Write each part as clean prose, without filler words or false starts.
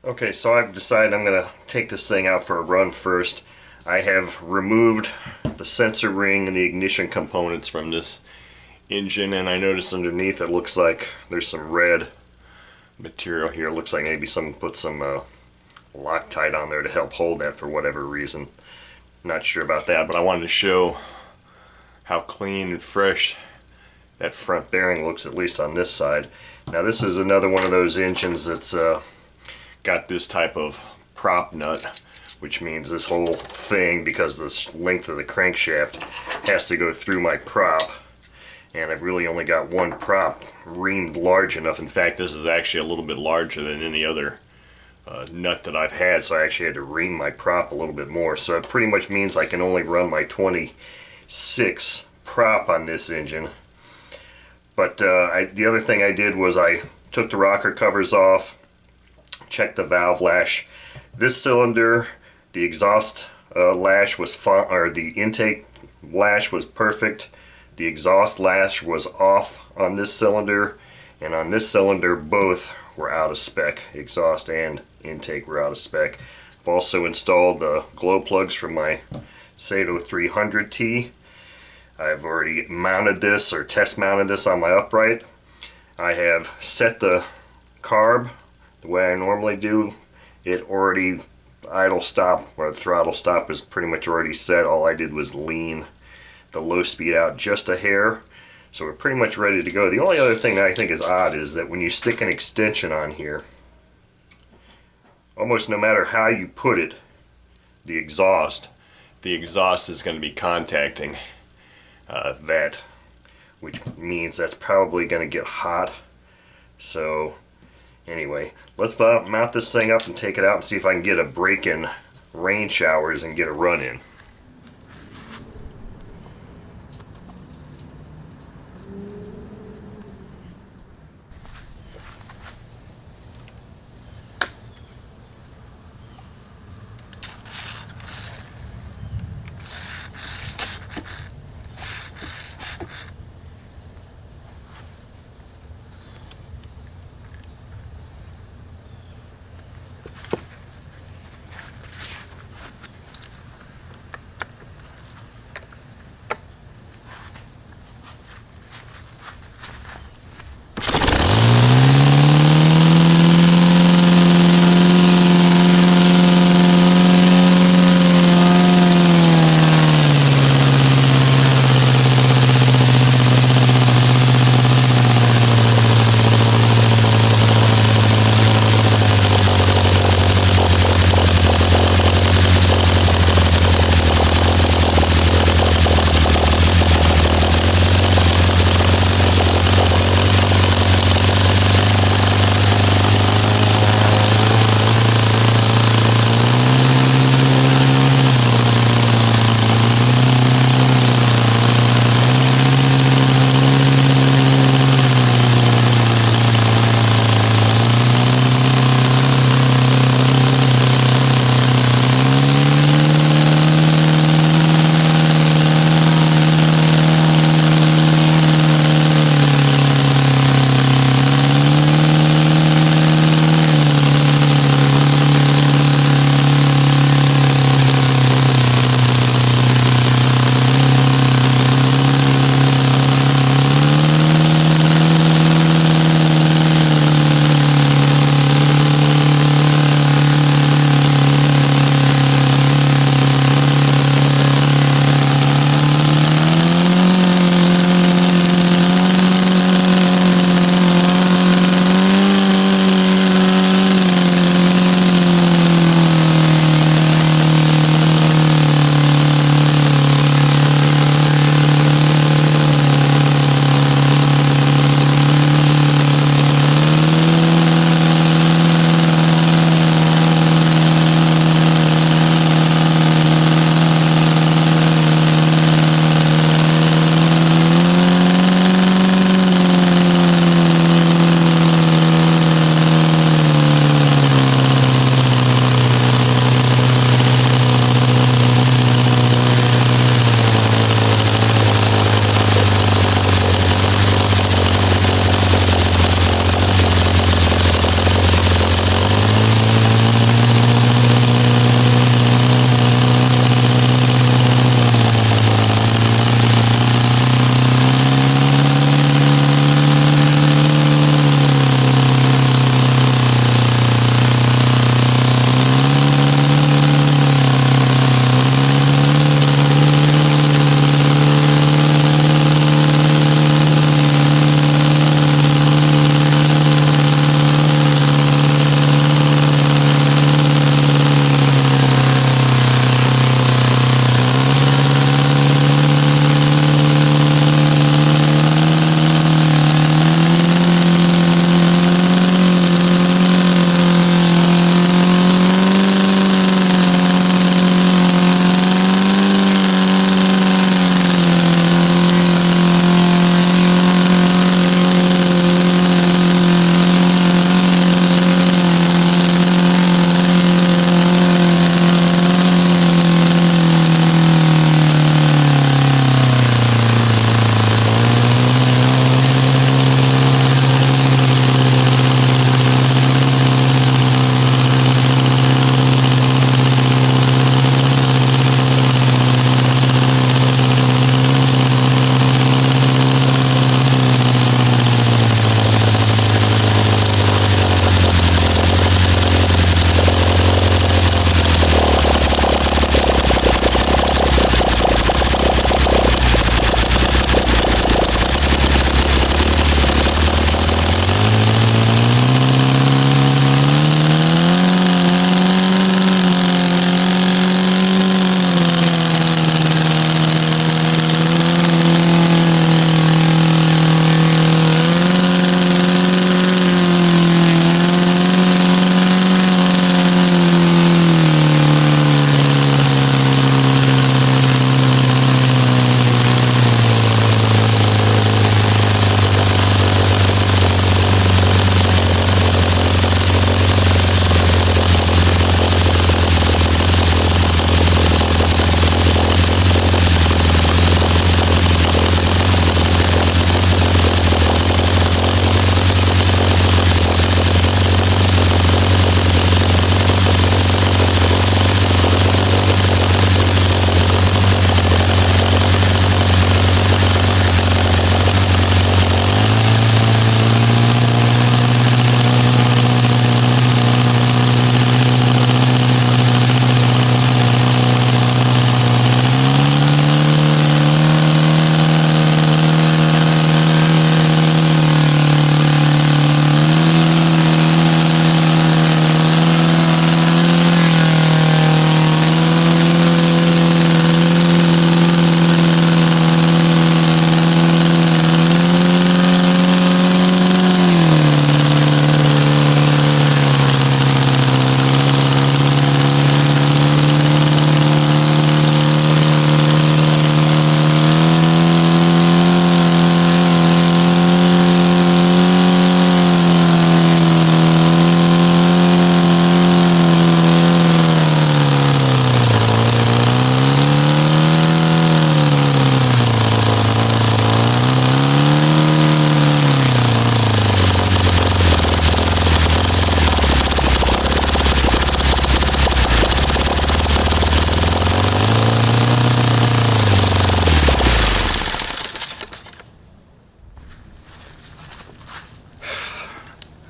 Okay, so I've decided I'm going to take this thing out for a run first. I have removed the sensor ring and the ignition components from this engine, and I noticed underneath it looks like there's some red material here. It looks like maybe someone put some Loctite on there to help hold that for whatever reason. Not sure about that, but I wanted to show how clean and fresh that front bearing looks, at least on this side. Now this is another one of those engines that's got this type of prop nut, which means this whole thing, because of the length of the crankshaft, has to go through my prop. And I've really only got one prop reamed large enough. In fact, this is actually a little bit larger than any other nut that I've had, so I actually had to ream my prop a little bit more. So it pretty much means I can only run my 26 prop on this engine. But the other thing I did was I took the rocker covers off, checked the valve lash. This cylinder, the exhaust lash was fine, or the intake lash was perfect. The exhaust lash was off on this cylinder, and on this cylinder both were out of spec. Exhaust and intake were out of spec. I've also installed the glow plugs from my Sato 300T. I've already mounted this, or test mounted this, on my upright. I have set the carb the way I normally do. It already, idle stop, or the throttle stop, is pretty much already set. All I did was lean the low speed out just a hair. So we're pretty much ready to go. The only other thing that I think is odd is that when you stick an extension on here, almost no matter how you put it, the exhaust is going to be contacting that, which means that's probably going to get hot. So anyway, let's mount this thing up and take it out and see if I can get a break in rain showers and get a run in.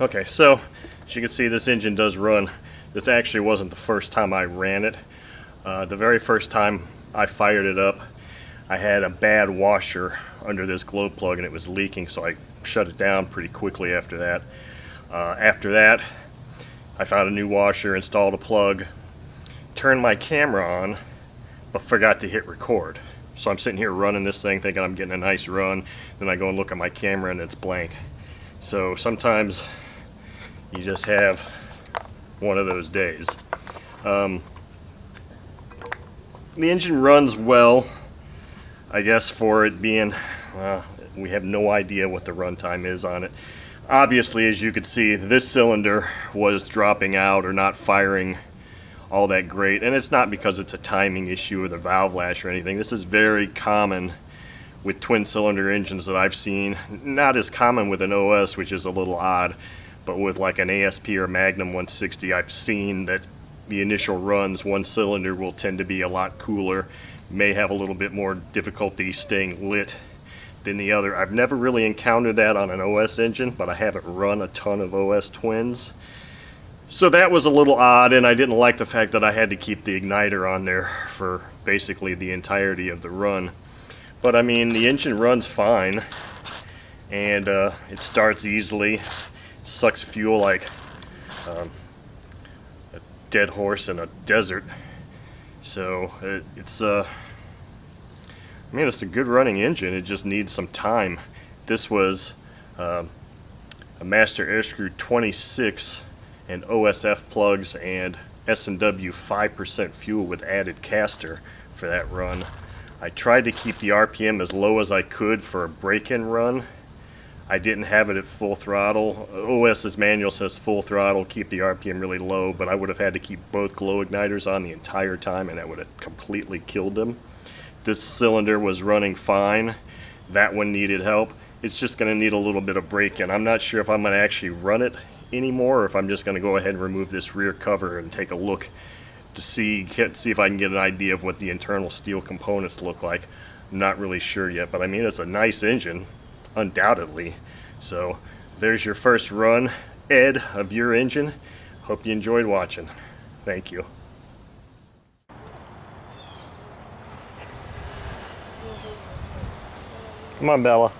Okay, so as you can see, this engine does run. This actually wasn't the first time I ran it. The very first time I fired it up, I had a bad washer under this glow plug and it was leaking, so I shut it down pretty quickly after that. After that, I found a new washer, installed a plug, turned my camera on, but forgot to hit record. So I'm sitting here running this thing thinking I'm getting a nice run, then I go and look at my camera and it's blank. So sometimes you just have one of those days. The engine runs well, I guess, for it being, we have no idea what the runtime is on it. Obviously, as you could see, this cylinder was dropping out or not firing all that great, and it's not because it's a timing issue or the valve lash or anything. This is very common with twin cylinder engines that I've seen. Not as common with an OS, which is a little odd, but with like an ASP or Magnum 160, I've seen that the initial runs, one cylinder will tend to be a lot cooler, may have a little bit more difficulty staying lit than the other. I've never really encountered that on an OS engine, but I haven't run a ton of OS twins. So that was a little odd, and I didn't like the fact that I had to keep the igniter on there for basically the entirety of the run. But I mean, the engine runs fine, and it starts easily. It sucks fuel like a dead horse in a desert. So it's I mean, it's a good running engine. It just needs some time. This was a Master Airscrew 26 and OSF plugs and S&W 5% fuel with added caster for that run. I tried to keep the RPM as low as I could for a break-in run. I didn't have it at full throttle. OS's manual says full throttle, keep the RPM really low, but I would have had to keep both glow igniters on the entire time and that would have completely killed them. This cylinder was running fine. That one needed help. It's just going to need a little bit of break-in. I'm not sure if I'm going to actually run it anymore or if I'm just going to go ahead and remove this rear cover and take a look to see if I can get an idea of what the internal steel components look like. I'm not really sure yet, but I mean, it's a nice engine, undoubtedly. So there's your first run, Ed, of your engine. Hope you enjoyed watching. Thank you. Come on, Bella.